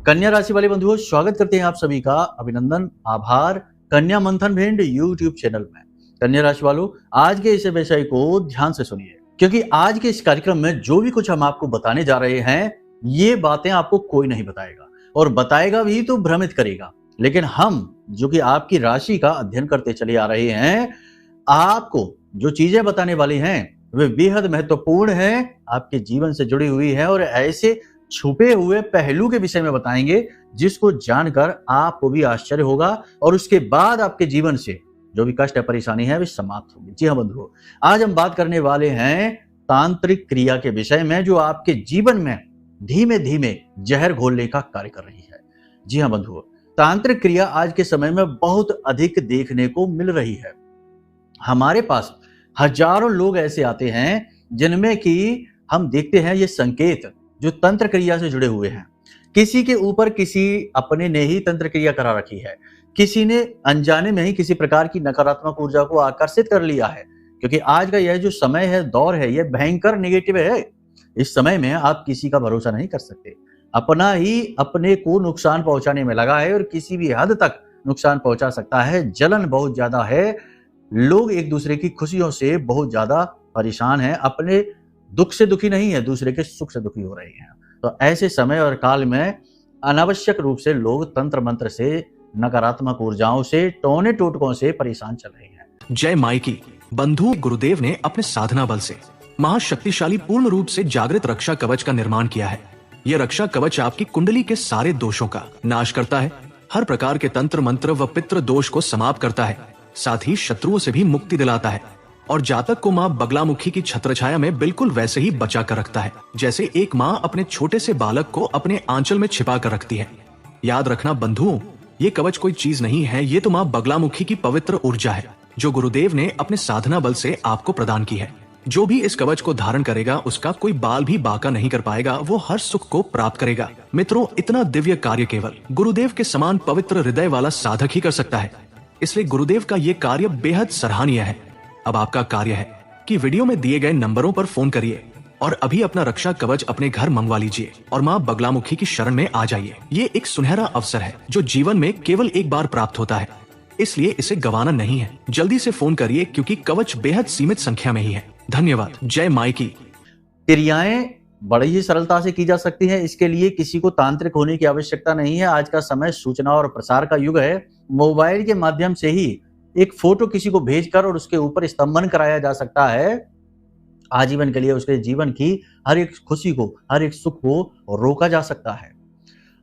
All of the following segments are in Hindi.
कन्या राशि वाले बंधुओं, स्वागत करते हैं आप सभी का। अभिनंदन, आभार कन्या मंथन भिंड यूट्यूब चैनल में। कन्या राशि वालों, आज के इस विषय को ध्यान से सुनिए, क्योंकि आज के इस कार्यक्रम में जो भी कुछ हम आपको बताने जा रहे हैं, ये बातें आपको कोई नहीं बताएगा, और बताएगा भी तो भ्रमित करेगा। लेकिन हम जो कि आपकी राशि का अध्ययन करते चले आ रहे हैं, आपको जो चीजें बताने वाली हैं वे बेहद महत्वपूर्ण हैं, आपके जीवन से जुड़ी हुई है, और ऐसे छुपे हुए पहलू के विषय में बताएंगे जिसको जानकर आपको भी आश्चर्य होगा, और उसके बाद आपके जीवन से जो भी कष्ट या परेशानी है वे समाप्त होगी। जी हाँ बंधुओं, आज हम बात करने वाले हैं तांत्रिक क्रिया के विषय में, जो आपके जीवन में धीमे धीमे जहर घोलने का कार्य कर रही है। जी हाँ बंधुओं, तांत्रिक क्रिया आज के समय में बहुत अधिक देखने को मिल रही है। हमारे पास हजारों लोग ऐसे आते हैं जिनमें कि हम देखते हैं ये संकेत जो तंत्र क्रिया से जुड़े हुए हैं। किसी के ऊपर किसी अपने ने ही तंत्र क्रिया करा रखी है, किसी ने अनजाने में ही किसी प्रकार की नकारात्मक ऊर्जा को आकर्षित कर लिया है, क्योंकि आज का यह जो समय है, दौर है, यह भयंकर नेगेटिव है। इस समय में आप किसी का भरोसा नहीं कर सकते। अपना ही अपने को नुकसान पहुंचाने में लगा है, और किसी भी हद तक नुकसान पहुंचा सकता है। जलन बहुत ज्यादा है, लोग एक दूसरे की खुशियों से बहुत ज्यादा परेशान हैं, अपने दुख से दुखी नहीं है, दूसरे के सुख से दुखी हो रहे हैं। तो ऐसे समय और काल में अनावश्यक रूप से लोग तंत्र मंत्र से, नकारात्मक ऊर्जाओं से, टोने टोटकों से परेशान चल रहे हैं। जय माई की। बंधु गुरुदेव ने अपने साधना बल से महाशक्तिशाली पूर्ण रूप से जागृत रक्षा कवच का निर्माण किया है। यह रक्षा कवच आपकी कुंडली के सारे दोषों का नाश करता है, हर प्रकार के तंत्र मंत्र व पितृ दोष को समाप्त करता है, साथ ही शत्रुओं से भी मुक्ति दिलाता है, और जातक को माँ बगलामुखी की छत्रछाया में बिल्कुल वैसे ही बचा कर रखता है, जैसे एक माँ अपने छोटे से बालक को अपने आंचल में छिपा कर रखती है। याद रखना बंधुओं, ये कवच कोई चीज नहीं है, ये तो माँ बगलामुखी की पवित्र ऊर्जा है, जो गुरुदेव ने अपने साधना बल से आपको प्रदान की है। जो भी इस कवच को धारण करेगा, उसका कोई बाल भी बाका नहीं कर पाएगा, वो हर सुख को प्राप्त करेगा। मित्रों, इतना दिव्य कार्य केवल गुरुदेव के समान पवित्र हृदय वाला साधक ही कर सकता है, इसलिए गुरुदेव का ये कार्य बेहद सराहनीय है। अब आपका कार्य है कि वीडियो में दिए गए नंबरों पर फोन करिए और अभी अपना रक्षा कवच अपने घर मंगवा लीजिए और माँ बगलामुखी की शरण में आ जाइए। ये एक सुनहरा अवसर है जो जीवन में केवल एक बार प्राप्त होता है, इसलिए इसे गंवाना नहीं है। जल्दी से फोन करिए, क्योंकि कवच बेहद सीमित संख्या में ही है। धन्यवाद। जय माई की। क्रियाएं बड़ी ही सरलता से की जा सकती हैं, इसके लिए किसी को तांत्रिक होने की आवश्यकता नहीं है। आज का समय सूचना और प्रसार का युग है। मोबाइल के माध्यम से ही एक फोटो किसी को भेजकर और उसके ऊपर स्तंभन कराया जा सकता है। आजीवन के लिए उसके जीवन की हर एक खुशी को, हर एक सुख को रोका जा सकता है।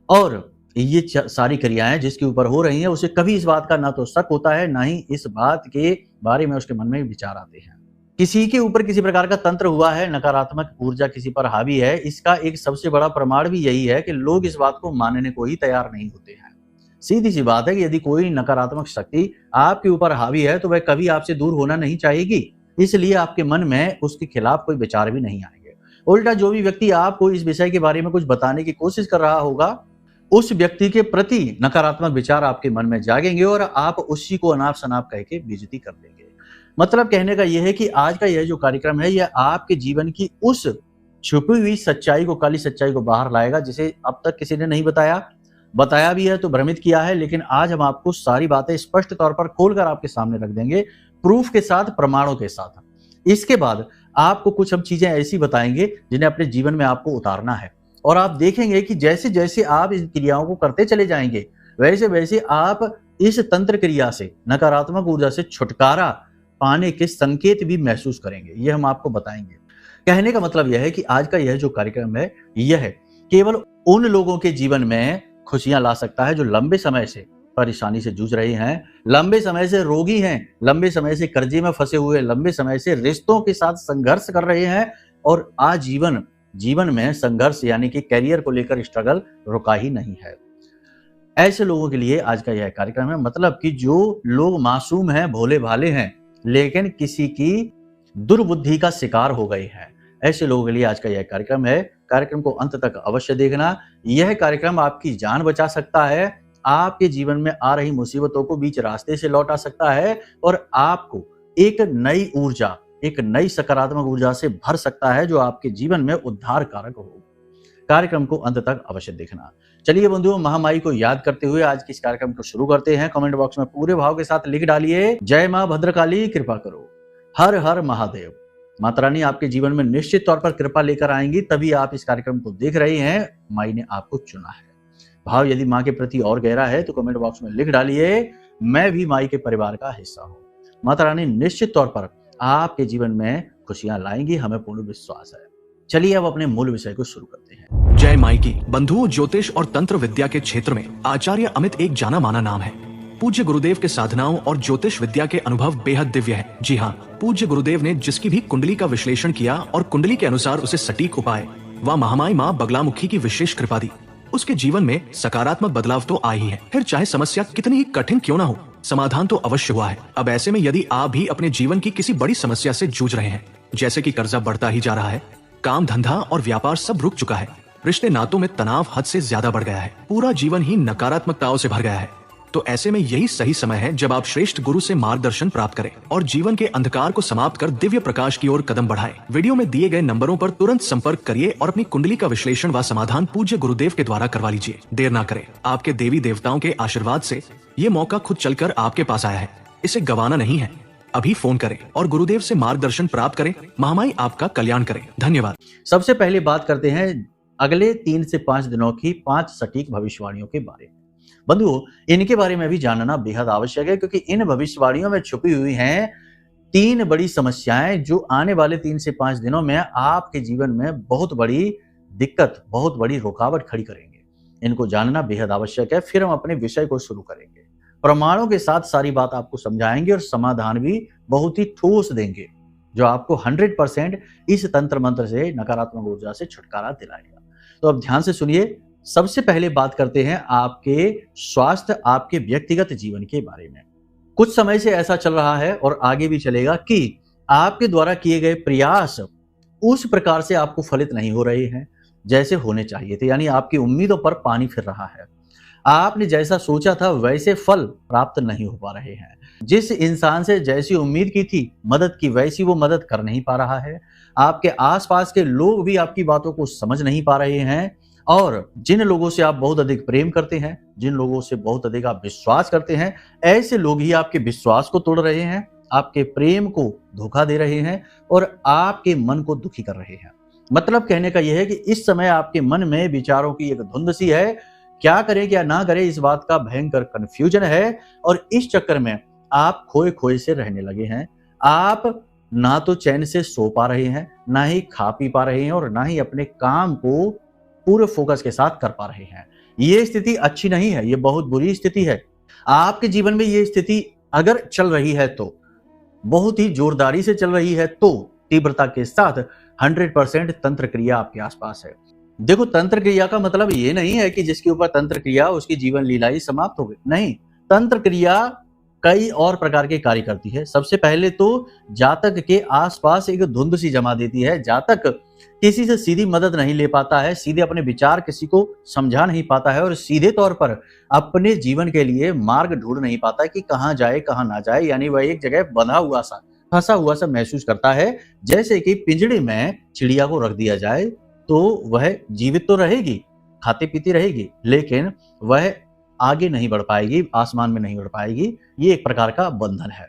और ये सारी क्रियाएं जिसके ऊपर हो रही हैं, उसे कभी इस बात का ना तो शक होता है, ना ही इस बात के बारे में उसके मन में विचार आते हैं। किसी के ऊपर किसी प्रकार का तंत्र हुआ है, नकारात्मक ऊर्जा किसी पर हावी है, इसका एक सबसे बड़ा प्रमाण भी यही है कि लोग इस बात को मानने को ही तैयार नहीं होते हैं। सीधी सी बात है कि यदि कोई नकारात्मक शक्ति आपके ऊपर हावी है, तो वह कभी आपसे दूर होना नहीं चाहेगी, इसलिए आपके मन में उसके खिलाफ कोई विचार भी नहीं आएंगे। उल्टा जो भी व्यक्ति आपको इस विषय के बारे में कुछ बताने की कोशिश कर रहा होगा, उस व्यक्ति के प्रति नकारात्मक विचार आपके मन में जागेंगे और आप उसी को अनाप शनाप कह के बेइज्जती कर देंगे। मतलब कहने का यह है कि आज का यह जो कार्यक्रम है, यह आपके जीवन की उस छुपी हुई सच्चाई को, काली सच्चाई को बाहर लाएगा, जिसे अब तक किसी ने नहीं बताया भी है तो भ्रमित किया है। लेकिन आज हम आपको सारी बातें स्पष्ट तौर पर खोलकर आपके सामने रख देंगे, प्रूफ के साथ, प्रमाणों के साथ। इसके बाद आपको कुछ हम चीजें ऐसी बताएंगे जिन्हें अपने जीवन में आपको उतारना है, और आप देखेंगे कि जैसे जैसे आप इन क्रियाओं को करते चले जाएंगे, वैसे वैसे आप इस तंत्र क्रिया से, नकारात्मक ऊर्जा से छुटकारा पाने के संकेत भी महसूस करेंगे। ये हम आपको बताएंगे। कहने का मतलब यह है कि आज का यह जो कार्यक्रम है, यह केवल उन लोगों के जीवन में खुशियां ला सकता है जो लंबे समय से परेशानी से जूझ रहे हैं, लंबे समय से रोगी हैं, लंबे समय से कर्जे में फंसे हुए, लंबे समय से रिश्तों के साथ संघर्ष कर रहे हैं, और आजीवन जीवन में संघर्ष यानी कि करियर को लेकर स्ट्रगल रुका ही नहीं है। ऐसे लोगों के लिए आज का यह कार्यक्रम है। मतलब कि जो लोग मासूम हैं, भोले भाले हैं, लेकिन किसी की दुर्बुद्धि का शिकार हो गए हैं, ऐसे लोगों के लिए आज का यह कार्यक्रम है। कार्यक्रम को अंत तक अवश्य देखना। यह कार्यक्रम आपकी जान बचा सकता है, आपके जीवन में आ रही मुसीबतों को बीच रास्ते से लौटा सकता है, और आपको एक नई ऊर्जा, एक नई सकारात्मक ऊर्जा से भर सकता है, जो आपके जीवन में उद्धार कारक हो। कार्यक्रम को अंत तक अवश्य देखना। चलिए बंधुओं, महामाई को याद करते हुए आज के इस कार्यक्रम को शुरू करते हैं। कमेंट बॉक्स में पूरे भाव के साथ लिख डालिए, जय मां भद्रकाली कृपा करो, हर हर महादेव। माता रानी आपके जीवन में निश्चित तौर पर कृपा लेकर आएंगी, तभी आप इस कार्यक्रम को देख रहे हैं। माई ने आपको चुना है। भाव यदि माँ के प्रति और गहरा है तो कमेंट बॉक्स में लिख डालिए, मैं भी माई के परिवार का हिस्सा हूँ। माता रानी निश्चित तौर पर आपके जीवन में खुशियां लाएंगी, हमें पूर्ण विश्वास है। चलिए अब अपने मूल विषय को शुरू करते हैं। जय माई की। बंधुओं, ज्योतिष और तंत्र विद्या के क्षेत्र में आचार्य अमित एक जाना माना नाम है। पूज्य गुरुदेव के साधनाओं और ज्योतिष विद्या के अनुभव बेहद दिव्य है। जी हाँ, पूज्य गुरुदेव ने जिसकी भी कुंडली का विश्लेषण किया और कुंडली के अनुसार उसे सटीक उपाय व महामाई माँ बगलामुखी की विशेष कृपा दी, उसके जीवन में सकारात्मक बदलाव तो आ ही है। फिर चाहे समस्या कितनी ही कठिन क्यों ना हो, समाधान तो अवश्य हुआ है। अब ऐसे में यदि आप भी अपने जीवन की किसी बड़ी समस्या से जूझ रहे हैं, जैसे कि कर्जा बढ़ता ही जा रहा है, काम धंधा और व्यापार सब रुक चुका है, रिश्ते नातों में तनाव हद से ज्यादा बढ़ गया है, पूरा जीवन ही नकारात्मकताओं से भर गया है, तो ऐसे में यही सही समय है जब आप श्रेष्ठ गुरु से मार्गदर्शन प्राप्त करें और जीवन के अंधकार को समाप्त कर दिव्य प्रकाश की ओर कदम बढ़ाएं। वीडियो में दिए गए नंबरों पर तुरंत संपर्क करिए और अपनी कुंडली का विश्लेषण व समाधान पूज्य गुरुदेव के द्वारा करवा लीजिए। देर ना करें, आपके देवी देवताओं के आशीर्वाद से ये मौका खुद चलकर आपके पास आया है, इसे गंवाना नहीं है। अभी फोन करें और गुरुदेव से मार्गदर्शन प्राप्त करें। महामाई आपका कल्याण करें। धन्यवाद। सबसे पहले बात करते हैं अगले 3 से 5 दिनों की 5 सटीक भविष्यवाणियों के बारे में। बंधुओं, इनके बारे में भी जानना बेहद आवश्यक है, क्योंकि इन भविष्यवाणियों में छुपी हुई हैं 3 बड़ी समस्याएं जो आने वाले 3 से 5 दिनों में आपके जीवन में बहुत बड़ी दिक्कत, बहुत बड़ी रुकावट खड़ी करेंगे। इनको जानना बेहद आवश्यक है। फिर हम अपने विषय को शुरू करेंगे, प्रमाणों के साथ सारी बात आपको समझाएंगे और समाधान भी बहुत ही ठोस देंगे, जो आपको 100% इस तंत्र मंत्र से, नकारात्मक ऊर्जा से छुटकारा दिलाएगा। तो अब ध्यान से सुनिए। सबसे पहले बात करते हैं आपके स्वास्थ्य, आपके व्यक्तिगत जीवन के बारे में। कुछ समय से ऐसा चल रहा है और आगे भी चलेगा कि आपके द्वारा किए गए प्रयास उस प्रकार से आपको फलित नहीं हो रहे हैं जैसे होने चाहिए थे, यानी आपकी उम्मीदों पर पानी फिर रहा है। आपने जैसा सोचा था वैसे फल प्राप्त नहीं हो पा रहे हैं। जिस इंसान से जैसी उम्मीद की थी मदद की, वैसी वो मदद कर नहीं पा रहा है। आपके आसपास के लोग भी आपकी बातों को समझ नहीं पा रहे हैं, और जिन लोगों से आप बहुत अधिक प्रेम करते हैं, जिन लोगों से बहुत अधिक आप विश्वास करते हैं, ऐसे लोग ही आपके विश्वास को तोड़ रहे हैं, आपके प्रेम को धोखा दे रहे हैं और आपके मन को दुखी कर रहे हैं। मतलब कहने का यह है कि इस समय आपके मन में विचारों की एक धुंध सी है। क्या करें क्या ना करें, इस बात का भयंकर कंफ्यूजन है, और इस चक्कर में आप खोए खोए से रहने लगे हैं। आप ना तो चैन से सो पा रहे हैं, ना ही खा पी पा रहे हैं, और ना ही अपने काम को पूरे फोकस के साथ कर पा रहे हैं। ये स्थिति अच्छी नहीं है, ये बहुत बुरी स्थिति है। आपके जीवन में ये स्थिति अगर चल रही है तो बहुत ही जोरदारी से चल रही है, तो तीव्रता के साथ 100% तंत्र क्रिया आपके आसपास है। देखो, तंत्र क्रिया का मतलब ये नहीं है कि जिसके ऊपर तंत्र क्रिया उसकी जीवन लीला ही समाप्त हो गई। नहीं, तंत्र क्रिया कई और प्रकार के कार्य करती है। सबसे पहले तो जातक के आसपास एक धुंध सी जमा देती है। जातक किसी से सीधी मदद नहीं ले पाता है, सीधे अपने विचार किसी को समझा नहीं पाता है, और सीधे तौर पर अपने जीवन के लिए मार्ग ढूंढ नहीं पाता कि कहाँ जाए कहाँ ना जाए। यानी वह एक जगह बंधा हुआ सा, फंसा हुआ सा महसूस करता है। जैसे कि पिंजड़े में चिड़िया को रख दिया जाए तो वह जीवित तो रहेगी, खाती पीती रहेगी, लेकिन वह आगे नहीं बढ़ पाएगी, आसमान में नहीं बढ़ पाएगी। ये एक प्रकार का बंधन है।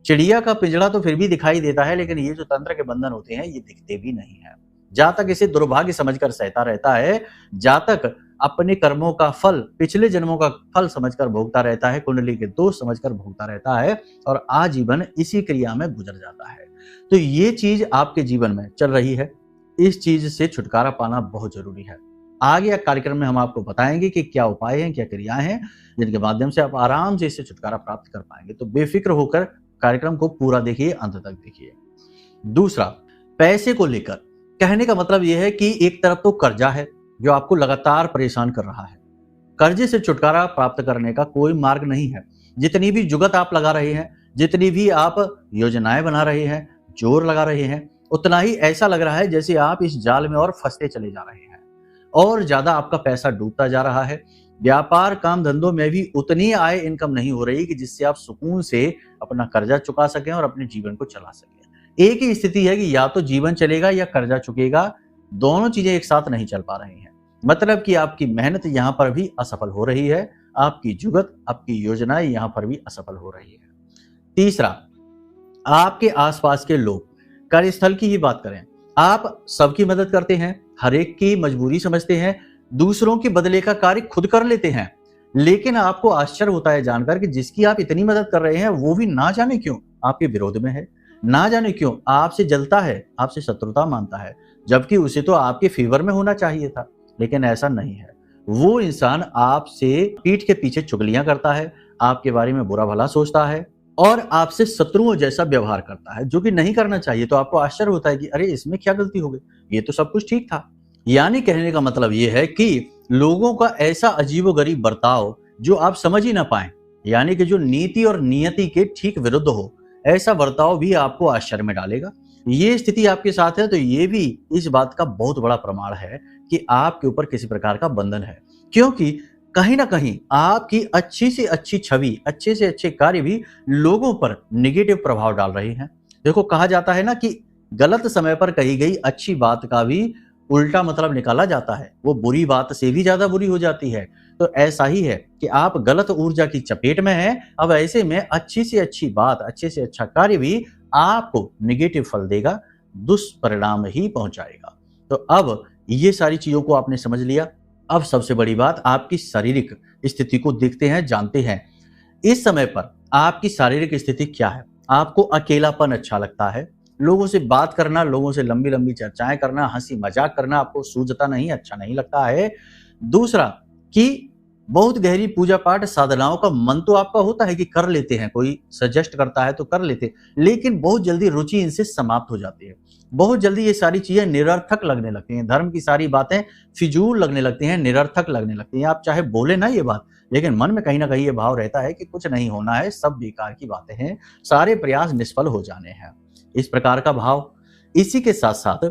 चिड़िया का पिंजड़ा तो फिर भी दिखाई देता है, लेकिन ये जो तंत्र के बंधन होते हैं ये दिखते भी नहीं है। जातक इसे दुर्भाग्य समझकर सहता रहता है। जातक अपने कर्मों का फल, पिछले जन्मों का फल समझकर भोगता रहता है, कुंडली के दोष समझकर भोगता रहता है, और आजीवन इसी क्रिया में गुजर जाता है। तो ये चीज आपके जीवन में चल रही है। इस चीज से छुटकारा पाना बहुत जरूरी है। आगे कार्यक्रम में हम आपको बताएंगे कि क्या उपाय हैं, क्या क्रियाएं हैं, जिनके माध्यम से आप आराम से इससे छुटकारा प्राप्त कर पाएंगे। तो बेफिक्र होकर कार्यक्रम को पूरा देखिए, अंत तक देखिए। दूसरा, पैसे को लेकर कहने का मतलब यह है कि एक तरफ तो कर्जा है जो आपको लगातार परेशान कर रहा है। कर्जे से छुटकारा प्राप्त करने का कोई मार्ग नहीं है। जितनी भी जुगत आप लगा रहे हैं, जितनी भी आप योजनाएं बना रहे हैं, जोर लगा रहे हैं, उतना ही ऐसा लग रहा है जैसे आप इस जाल में और फंसते चले जा रहे हैं, और ज्यादा आपका पैसा डूबता जा रहा है। व्यापार काम धंधों में भी उतनी आय इनकम नहीं हो रही कि जिससे आप सुकून से अपना कर्जा चुका सकें और अपने जीवन को चला सकें। एक ही स्थिति है कि या तो जीवन चलेगा या कर्जा चुकेगा, दोनों चीजें एक साथ नहीं चल पा रही हैं। मतलब कि आपकी मेहनत यहाँ पर भी असफल हो रही है, आपकी जुगत, आपकी योजनाएं यहाँ पर भी असफल हो रही है। तीसरा, आपके आसपास के लोग, कार्यस्थल की ही बात करें, आप सबकी मदद करते हैं, हर एक की मजबूरी समझते हैं, दूसरों के बदले का कार्य खुद कर लेते हैं, लेकिन आपको आश्चर्य होता है जानकर कि जिसकी आप इतनी मदद कर रहे हैं वो भी ना जाने क्यों आपके विरोध में है, ना जाने क्यों आपसे जलता है, आपसे शत्रुता मानता है, जबकि उसे तो आपके फेवर में होना चाहिए था, लेकिन ऐसा नहीं है। वो इंसान आपसे पीठ के पीछे चुगलियां करता है, आपके बारे में बुरा भला सोचता है और आपसे शत्रुओं जैसा व्यवहार करता है, जो कि नहीं करना चाहिए। तो आपको आश्चर्य होता है कि अरे इसमें क्या गलती हो गई, ये तो सब कुछ ठीक था। यानी कहने का मतलब ये है कि लोगों का ऐसा अजीबोगरीब बर्ताव जो आप समझ ही ना पाए, यानी कि जो नीति और नियति के ठीक विरुद्ध हो, ऐसा बर्ताव भी आपको आश्चर्य में डालेगा। ये स्थिति आपके साथ है तो ये भी इस बात का बहुत बड़ा प्रमाण है कि आपके ऊपर किसी प्रकार का बंधन है, क्योंकि कहीं ना कहीं आपकी अच्छी से अच्छी छवि, अच्छे से अच्छे कार्य भी लोगों पर नेगेटिव प्रभाव डाल रहे हैं। देखो, कहा जाता है ना कि गलत समय पर कही गई अच्छी बात का भी उल्टा मतलब निकाला जाता है, वो बुरी बात से भी ज्यादा बुरी हो जाती है। तो ऐसा ही है कि आप गलत ऊर्जा की चपेट में हैं, अब ऐसे में अच्छी से अच्छी बात, अच्छे से अच्छा कार्य भी आपको नेगेटिव फल देगा, दुष्परिणाम ही पहुंचाएगा। तो अब ये सारी चीजों को आपने समझ लिया। अब सबसे बड़ी बात, आपकी शारीरिक स्थिति को देखते हैं, जानते हैं इस समय पर आपकी शारीरिक स्थिति क्या है। आपको अकेलापन अच्छा लगता है, लोगों से बात करना, लोगों से लंबी लंबी चर्चाएं करना, हंसी मजाक करना आपको सूझता नहीं, अच्छा नहीं लगता है। दूसरा कि बहुत गहरी पूजा पाठ साधनाओं का मन तो आपका होता है कि कर लेते हैं, कोई सजेस्ट करता है तो कर लेते हैं, लेकिन बहुत जल्दी रुचि इनसे समाप्त हो जाती है। बहुत जल्दी ये सारी चीजें निरर्थक लगने लगती हैं, धर्म की सारी बातें फिजूल लगने लगती हैं, निरर्थक लगने लगती हैं। आप चाहे बोले ना ये बात, लेकिन मन में कहीं ना कहीं ये भाव रहता है कि कुछ नहीं होना है, सब बेकार की बातें हैं, सारे प्रयास निष्फल हो जाने हैं, इस प्रकार का भाव। इसी के साथ साथ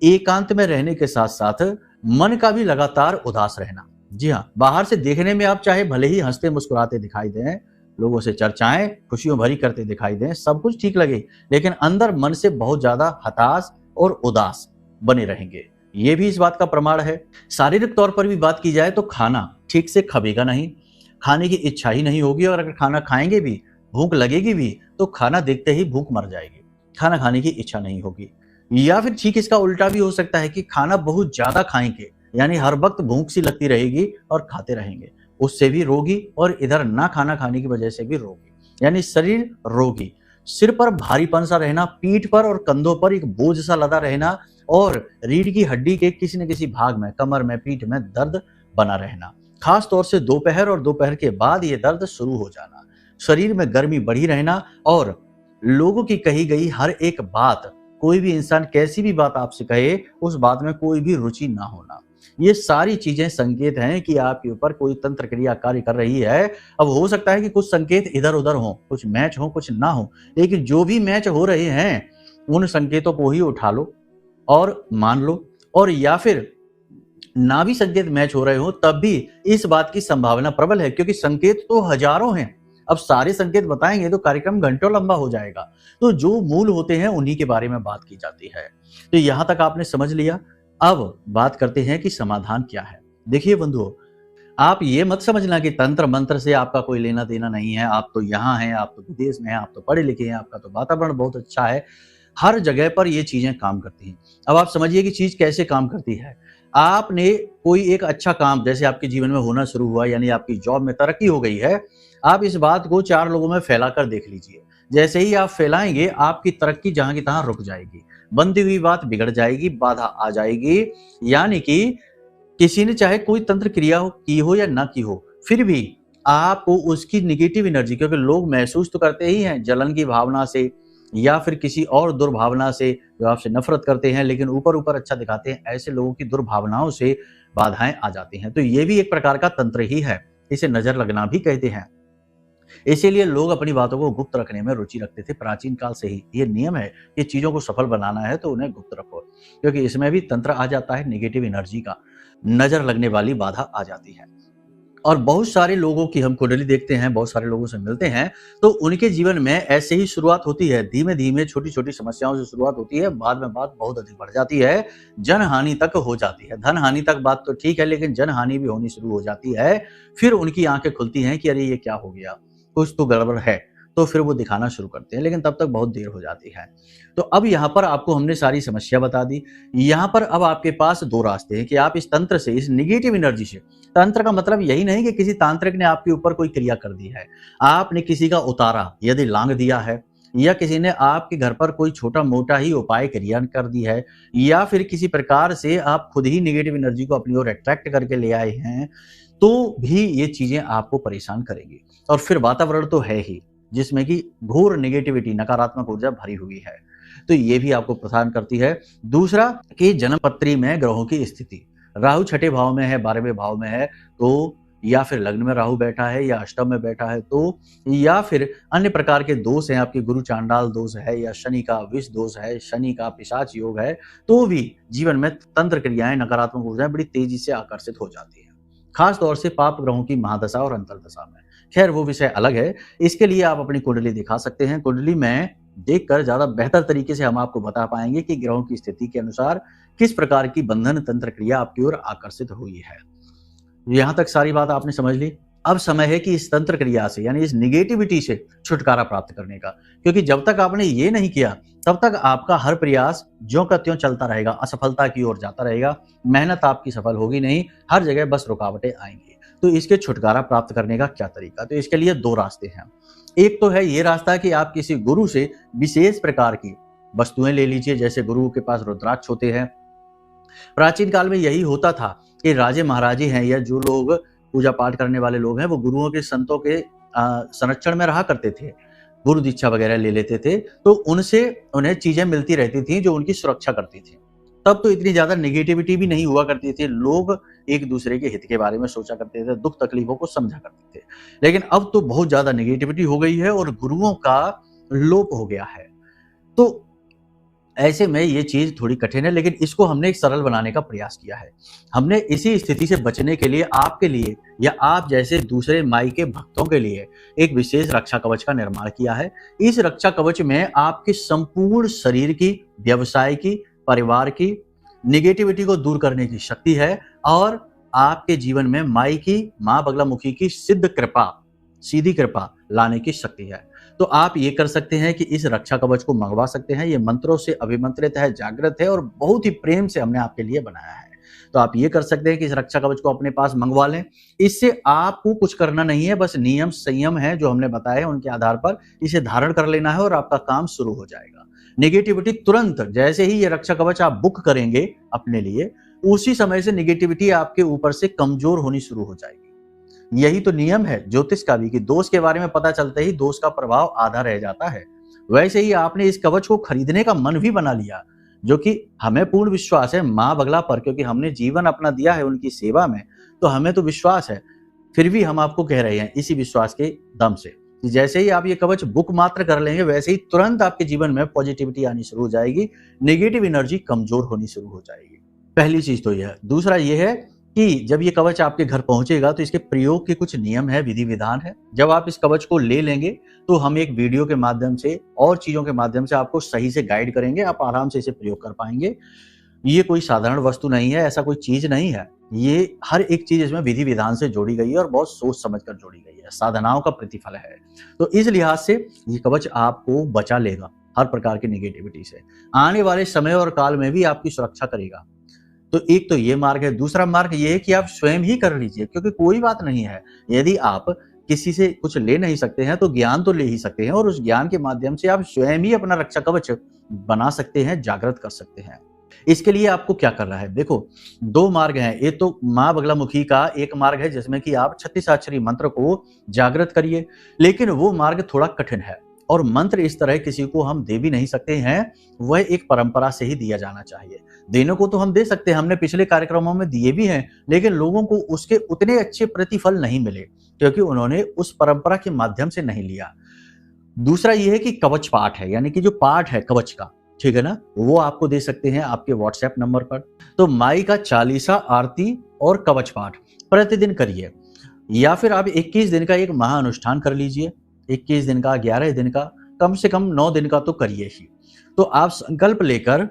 एकांत में रहने के साथ साथ मन का भी लगातार उदास रहना। जी हाँ, बाहर से देखने में आप चाहे भले ही हंसते मुस्कुराते दिखाई दें, लोगों से चर्चाएं खुशियों भरी करते दिखाई दें, सब कुछ ठीक लगे, लेकिन अंदर मन से बहुत ज्यादा हताश और उदास बने रहेंगे, ये भी इस बात का प्रमाण है। शारीरिक तौर पर भी बात की जाए तो खाना ठीक से खबेगा नहीं, खाने की इच्छा ही नहीं होगी, और अगर खाना खाएंगे भी, भूख लगेगी भी, तो खाना देखते ही भूख मर जाएगी, खाना खाने की इच्छा नहीं होगी। या फिर ठीक इसका उल्टा भी हो सकता है कि खाना बहुत ज्यादा खाएंगे, यानी हर वक्त भूख सी लगती रहेगी और खाते रहेंगे, उससे भी रोगी, और इधर ना खाना खाने की वजह से भी रोगी, यानी शरीर रोगी, सिर पर भारीपन सा रहना, पीठ पर और कंधों पर एक बोझ सा लदा रहना, और रीढ़ की हड्डी के किसी न किसी भाग में, कमर में, पीठ में दर्द बना रहना, खास तौर से दोपहर और दोपहर के बाद ये दर्द शुरू हो जाना, शरीर में गर्मी बढ़ी रहना, और लोगों की कही गई हर एक बात, कोई भी इंसान कैसी भी बात आपसे कहे, उस बात में कोई भी रुचि ना होना, ये सारी चीजें संकेत हैं कि आपके ऊपर कोई तंत्र क्रिया कार्य कर रही है। अब हो सकता है कि कुछ संकेत इधर उधर हो, कुछ मैच हो, कुछ ना हो, लेकिन जो भी मैच हो रहे हैं उन संकेतों को ही उठा लो और मान लो, और या फिर ना भी संकेत मैच हो रहे हो तब भी इस बात की संभावना प्रबल है, क्योंकि संकेत तो हजारों हैं। अब सारे संकेत बताएंगे तो कार्यक्रम घंटों लंबा हो जाएगा, तो जो मूल होते हैं उन्हीं के बारे में बात की जाती है। तो यहां तक आपने समझ लिया। अब बात करते हैं कि समाधान क्या है। देखिए बंधुओं, आप ये मत समझना कि तंत्र मंत्र से आपका कोई लेना देना नहीं है, आप तो यहाँ हैं, आप तो विदेश में हैं, आप तो पढ़े लिखे हैं, आपका तो वातावरण बहुत अच्छा है, हर जगह पर ये चीजें काम करती हैं। अब आप समझिए कि चीज कैसे काम करती है। आपने कोई एक अच्छा काम जैसे आपके जीवन में होना शुरू हुआ, यानी आपकी जॉब में तरक्की हो गई है, आप इस बात को 4 लोगों में फैलाकर देख लीजिए। जैसे ही आप फैलाएंगे, आपकी तरक्की जहां की तहां रुक जाएगी, बनती हुई बात बिगड़ जाएगी, बाधा आ जाएगी। यानी कि किसी ने चाहे कोई तंत्र क्रिया की हो या ना की हो, फिर भी आपको उसकी निगेटिव एनर्जी, क्योंकि लोग महसूस तो करते ही हैं जलन की भावना से या फिर किसी और दुर्भावना से, जो आपसे नफरत करते हैं लेकिन ऊपर ऊपर अच्छा दिखाते हैं, ऐसे लोगों की दुर्भावनाओं से बाधाएं आ जाती हैं। तो ये भी एक प्रकार का तंत्र ही है, इसे नजर लगना भी कहते हैं। इसीलिए लोग अपनी बातों को गुप्त रखने में रुचि रखते थे प्राचीन काल से ही। ये नियम है कि चीजों को सफल बनाना है तो उन्हें गुप्त रखो, क्योंकि इसमें भी तंत्र आ जाता है, नेगेटिव एनर्जी का, नजर लगने वाली बाधा आ जाती है। और बहुत सारे लोगों की हम कुंडली देखते हैं, बहुत सारे लोगों से मिलते हैं, तो उनके जीवन में ऐसे ही शुरुआत होती है। धीमे-धीमे छोटी-छोटी समस्याओं से शुरुआत होती है, बाद में बात बहुत अधिक बढ़ जाती है, जनहानि तक हो जाती है। धन-हानि तक बात तो ठीक है, लेकिन जनहानि भी होनी शुरू हो जाती है। फिर उनकी आँखें खुलती हैं कि अरे ये क्या हो गया? कुछ तो गड़बड़ है। तो फिर वो दिखाना शुरू करते हैं, लेकिन तब तक बहुत देर हो जाती है। तो अब यहाँ पर आपको हमने सारी समस्या बता दी। यहाँ पर अब आपके पास 2 रास्ते हैं कि आप इस तंत्र से, इस नेगेटिव एनर्जी से, तंत्र का मतलब यही नहीं कि किसी तांत्रिक ने आपके ऊपर कोई क्रिया कर दी है। आपने किसी का उतारा, यदि लांघ दिया है, या किसी ने आपके घर पर कोई छोटा-मोटा ही उपाय क्रिया कर दी है, या फिर किसी प्रकार से आप खुद ही नेगेटिव एनर्जी को अपनी ओर अट्रैक्ट करके ले आए हैं, तो भी ये चीज़ें आपको परेशान करेंगी। और फिर वातावरण तो है ही, जिसमें कि घोर नेगेटिविटी, नकारात्मक ऊर्जा भरी हुई है, तो ये भी आपको परेशान करती है। दूसरा कि जन्म पत्री में ग्रहों की स्थिति, राहु छठे भाव में है, 12वें भाव में है, तो या फिर लग्न में राहु बैठा है, या अष्टम में बैठा है, तो या फिर अन्य प्रकार के दोष हैं, आपके गुरु चांडाल दोष है, या शनि का विष दोष है, शनि का पिशाच योग है, तो भी जीवन में तंत्र क्रियाएं, नकारात्मक ऊर्जाएं बड़ी तेजी से आकर्षित हो जाती है, खास तौर से पाप ग्रहों की महादशा और अंतर्दशा में। खैर वो विषय अलग है, इसके लिए आप अपनी कुंडली दिखा सकते हैं। कुंडली में देखकर ज़्यादा बेहतर तरीके से हम आपको बता पाएंगे कि ग्रहों की स्थिति के अनुसार किस प्रकार की बंधन तंत्र क्रिया आपकी ओर आकर्षित हुई है। यहाँ तक सारी बात आपने समझ ली। अब समय है कि इस तंत्र क्रिया से, यानी इस निगेटिविटी से छुटकारा प्राप्त करने का, क्योंकि जब तक आपने ये नहीं किया तब तक आपका हर प्रयास ज्यों का त्यों चलता रहेगा, असफलता की ओर जाता रहेगा, मेहनत आपकी सफल होगी नहीं, हर जगह बस रुकावटें आएंगी। तो इसके छुटकारा प्राप्त करने का क्या तरीका? तो इसके लिए 2 रास्ते हैं। एक तो है ये रास्ता कि आप किसी गुरु से विशेष प्रकार की वस्तुएं ले लीजिए, जैसे गुरु के पास रुद्राक्ष होते हैं। प्राचीन काल में यही होता था कि राजे महाराजे हैं, या जो लोग पूजा पाठ करने वाले लोग हैं, वो गुरुओं के, संतों के संरक्षण में रहा करते थे, गुरु दीक्षा वगैरह ले लेते थे, तो उनसे उन्हें चीजें मिलती रहती थी जो उनकी सुरक्षा करती थी। तब तो इतनी ज्यादा नेगेटिविटी भी नहीं हुआ करती थी, लोग एक दूसरे के हित के बारे में सोचा करते थे, दुख तकलीफों को समझा करते थे। लेकिन अब तो बहुत ज्यादा नेगेटिविटी हो गई है और गुरुओं का लोप हो गया है। तो ऐसे में ये चीज थोड़ी कठिन है, लेकिन इसको हमने एक सरल बनाने का प्रयास किया है। हमने इसी स्थिति से बचने के लिए आपके लिए, या आप जैसे दूसरे माई के भक्तों के लिए, एक विशेष रक्षा कवच का निर्माण किया है। इस रक्षा कवच में आपके संपूर्ण शरीर की, व्यवसाय की, परिवार की निगेटिविटी को दूर करने की शक्ति है, और आपके जीवन में माई की, माँ बगलामुखी की सिद्ध कृपा, सीधी कृपा लाने की शक्ति है। तो आप ये कर सकते हैं कि इस रक्षा कवच को मंगवा सकते हैं। ये मंत्रों से अभिमंत्रित है, जागृत है, और बहुत ही प्रेम से हमने आपके लिए बनाया है। तो आप ये कर सकते हैं कि इस रक्षा कवच को अपने पास मंगवा लें। इससे आपको कुछ करना नहीं है, बस नियम संयम है जो हमने बताए हैं, उनके आधार पर इसे धारण कर लेना है और आपका काम शुरू हो जाएगा। नेगेटिविटी तुरंत, जैसे ही ये रक्षा कवच आप बुक करेंगे अपने लिए, उसी समय से नेगेटिविटी आपके ऊपर से कमजोर होनी शुरू हो जाएगी। यही तो नियम है ज्योतिष का भी, कि दोष के बारे में पता चलते ही दोष का प्रभाव आधा रह जाता है। वैसे ही आपने इस कवच को खरीदने का मन भी बना लिया, जो कि हमें पूर्ण विश्वास है माँ बगला पर, क्योंकि हमने जीवन अपना दिया है उनकी सेवा में, तो हमें तो विश्वास है। फिर भी हम आपको कह रहे हैं इसी विश्वास के दम से कि जैसे ही आप ये कवच बुक मात्र कर लेंगे, वैसे ही तुरंत आपके जीवन में पॉजिटिविटी आनी शुरू हो जाएगी, नेगेटिव एनर्जी कमजोर होनी शुरू हो जाएगी। पहली चीज तो यह है। दूसरा ये है कि जब ये कवच आपके घर पहुंचेगा तो इसके प्रयोग के कुछ नियम है, विधि विधान है। जब आप इस कवच को ले लेंगे तो हम एक वीडियो के माध्यम से और चीजों के माध्यम से आपको सही से गाइड करेंगे, आप आराम से इसे प्रयोग कर पाएंगे। ये कोई साधारण वस्तु नहीं है, ऐसा कोई चीज नहीं है। ये हर एक चीज इसमें विधि विधान से जोड़ी गई है और बहुत सोच समझ कर जोड़ी गई है, साधनाओं का प्रतिफल है। तो इस लिहाज से ये कवच आपको बचा लेगा हर प्रकार की नेगेटिविटी से, आने वाले समय और काल में भी आपकी सुरक्षा करेगा। तो एक तो ये मार्ग है। दूसरा मार्ग ये है कि आप स्वयं ही कर लीजिए, क्योंकि कोई बात नहीं है, यदि आप किसी से कुछ ले नहीं सकते हैं तो ज्ञान तो ले ही सकते हैं, और उस ज्ञान के माध्यम से आप स्वयं ही अपना रक्षा कवच बना सकते हैं, जागृत कर सकते हैं। इसके लिए आपको क्या करना है? देखो, 2 मार्ग हैं। एक तो माँ बगलामुखी का एक मार्ग है जिसमें कि आप 36 मंत्र को जागृत करिए, लेकिन वो मार्ग थोड़ा कठिन है, और मंत्र इस तरह किसी को हम दे भी नहीं सकते हैं, वह एक परंपरा से ही दिया जाना चाहिए। देने को तो हम दे सकते हैं, हमने पिछले कार्यक्रमों में दिए भी हैं, लेकिन लोगों को उसके उतने अच्छे प्रतिफल नहीं मिले, क्योंकि उन्होंने उस परंपरा के माध्यम से नहीं लिया। दूसरा यह है कि कवच पाठ है, यानी कि जो पाठ है कवच का, ठीक है ना, वो आपको दे सकते हैं आपके व्हाट्सएप नंबर पर। तो माई का 40 आरती और कवच पाठ प्रतिदिन करिए। या फिर आप 21 दिन का एक महाअनुष्ठान कर लीजिए। 21 दिन का, 11 दिन का, कम से कम 9 दिन का तो करिए ही। तो आप संकल्प लेकर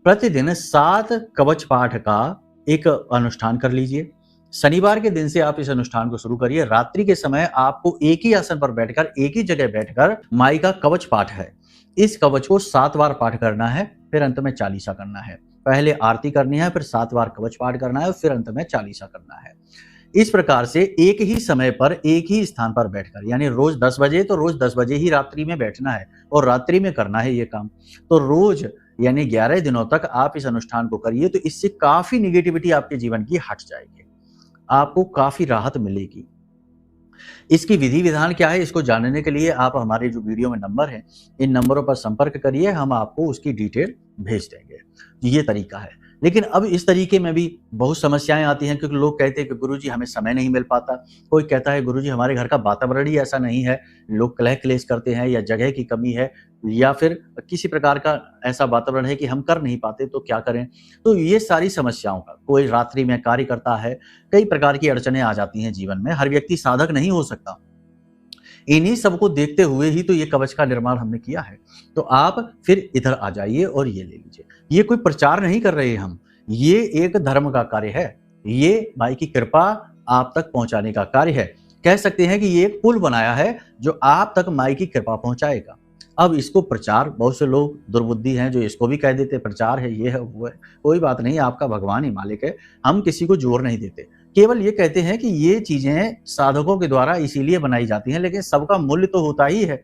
प्रतिदिन 7 कवच पाठ का एक अनुष्ठान कर लीजिए। शनिवार के दिन से आप इस अनुष्ठान को शुरू करिए। रात्रि के समय आपको एक ही आसन पर बैठकर, एक ही जगह बैठकर माई का कवच पाठ है, इस कवच को 7 बार पाठ करना है, फिर अंत में चालीसा करना है। पहले आरती करनी है, फिर 7 बार कवच पाठ करना है, फिर अंत में चालीसा करना है। इस प्रकार से एक ही समय पर एक ही स्थान पर बैठकर, यानी रोज 10 बजे तो रोज 10 बजे ही रात्रि में बैठना है और रात्रि में करना है ये काम। तो रोज यानी 11 दिनों तक आप इस अनुष्ठान को करिए, तो इससे काफी निगेटिविटी आपके जीवन की हट जाएगी, आपको काफी राहत मिलेगी। इसकी विधि विधान क्या है, इसको जानने के लिए आप हमारे जो वीडियो में नंबर है, इन नंबरों पर संपर्क करिए, हम आपको उसकी डिटेल भेज देंगे। ये तरीका है। लेकिन अब इस तरीके में भी बहुत समस्याएं आती हैं, क्योंकि लोग कहते हैं कि गुरुजी हमें समय नहीं मिल पाता। कोई कहता है गुरुजी हमारे घर का वातावरण ही ऐसा नहीं है, लोग कलह क्लेश करते हैं, या जगह की कमी है, या फिर किसी प्रकार का ऐसा वातावरण है कि हम कर नहीं पाते, तो क्या करें। तो ये सारी समस्याओं का, कोई रात्रि में कार्य करता है, कई प्रकार की अड़चनें आ जाती हैं जीवन में, हर व्यक्ति साधक नहीं हो सकता। इन्हीं सबको देखते हुए ही तो ये कवच का निर्माण हमने किया है। तो आप फिर इधर आ जाइए और ये ले लीजिए। ये कोई प्रचार नहीं कर रहे हम, ये एक धर्म का कार्य है, ये माई की कृपा आप तक पहुंचाने का कार्य है। कह सकते हैं कि ये एक पुल बनाया है जो आप तक माई की कृपा पहुंचाएगा। अब इसको प्रचार, बहुत से लोग दुर्बुद्धि हैं जो इसको भी कह देते प्रचार है, ये है, वो है। कोई बात नहीं, आपका भगवान ही मालिक है, हम किसी को जोर नहीं देते। केवल ये कहते हैं कि ये चीजें साधकों के द्वारा इसीलिए बनाई जाती हैं, लेकिन सबका मूल्य तो होता ही है,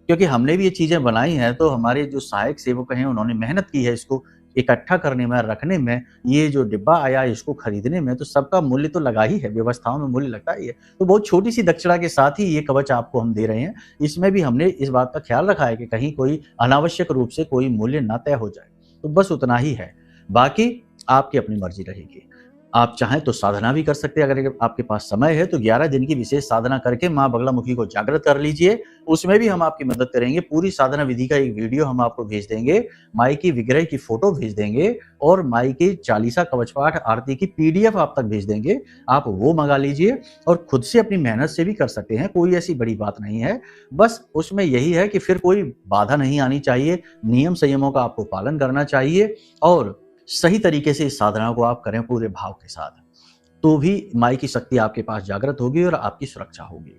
क्योंकि हमने भी ये चीजें बनाई हैं, तो हमारे जो सहायक सेवक हैं उन्होंने मेहनत की है इसको इकट्ठा करने में, रखने में, ये जो डिब्बा आया इसको खरीदने में, तो सबका मूल्य तो लगा ही है, व्यवस्थाओं में मूल्य लगता ही है। तो बहुत छोटी सी दक्षिणा के साथ ही ये कवच आपको हम दे रहे हैं। इसमें भी हमने इस बात का ख्याल रखा है कि कहीं कोई अनावश्यक रूप से कोई मूल्य ना तय हो जाए, तो बस उतना ही है, बाकी आपकी अपनी मर्जी रहेगी। आप चाहें तो साधना भी कर सकते हैं, अगर आपके पास समय है तो 11 दिन की विशेष साधना करके माँ बगलामुखी को जागृत कर लीजिए, उसमें भी हम आपकी मदद करेंगे। पूरी साधना विधि का एक वीडियो हम आपको भेज देंगे, माई की विग्रह की फोटो भेज देंगे, और माई की चालीसा कवच पाठ आरती की PDF आप तक भेज देंगे। आप वो मंगा लीजिए और खुद से अपनी मेहनत से भी कर सकते हैं, कोई ऐसी बड़ी बात नहीं है। बस उसमें यही है कि फिर कोई बाधा नहीं आनी चाहिए, नियम संयमों का आपको पालन करना चाहिए, और सही तरीके से इस साधना को आप करें पूरे भाव के साथ, तो भी माई की शक्ति आपके पास जागृत होगी और आपकी सुरक्षा होगी।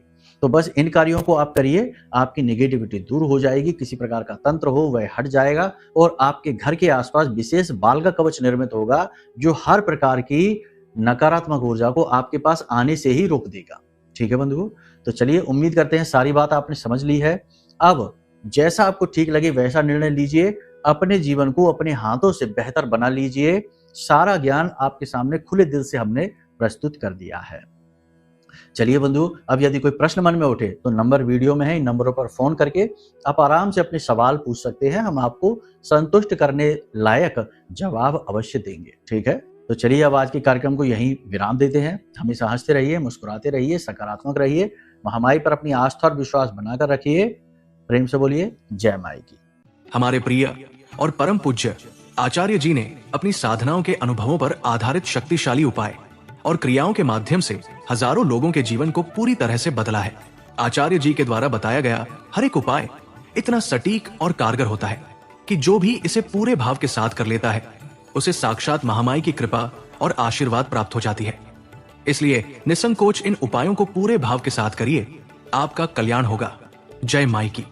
तो बस इन कार्यों को आप करिए, आपकी नेगेटिविटी दूर हो जाएगी, किसी प्रकार का तंत्र हो वह हट जाएगा, और आपके घर के आसपास विशेष बाल का कवच निर्मित होगा जो हर प्रकार की नकारात्मक ऊर्जा को आपके पास आने से ही रोक देगा। ठीक है बंधुओं, तो चलिए, उम्मीद करते हैं सारी बात आपने समझ ली है। अब जैसा आपको ठीक लगे वैसा निर्णय लीजिए, अपने जीवन को अपने हाथों से बेहतर बना लीजिए। सारा ज्ञान आपके सामने खुले दिल से हमने प्रस्तुत कर दिया है। चलिए बंधु, अब यदि कोई प्रश्न मन में उठे तो नंबर वीडियो में है, इन नंबरों पर फोन करके आप आराम से अपने सवाल पूछ सकते हैं, हम आपको संतुष्ट करने लायक जवाब अवश्य देंगे। ठीक है, तो चलिए अब आज के कार्यक्रम को यहीं विराम देते हैं। हमेशा हंसते रहिए, मुस्कुराते रहिए, सकारात्मक रहिए, महामाई पर अपनी आस्था और विश्वास बनाकर रखिए। प्रेम से बोलिए जय माई की। हमारे प्रिय और परम पूज्य आचार्य जी ने अपनी साधनाओं के अनुभवों पर आधारित शक्तिशाली उपाय और क्रियाओं के माध्यम से हजारों लोगों के जीवन को पूरी तरह से बदला है। आचार्य जी के द्वारा बताया गया हर एक उपाय इतना सटीक और कारगर होता है कि जो भी इसे पूरे भाव के साथ कर लेता है उसे साक्षात महामाई की कृपा और आशीर्वाद प्राप्त हो जाती है। इसलिए निसंकोच इन उपायों को पूरे भाव के साथ करिए, आपका कल्याण होगा। जय माई की।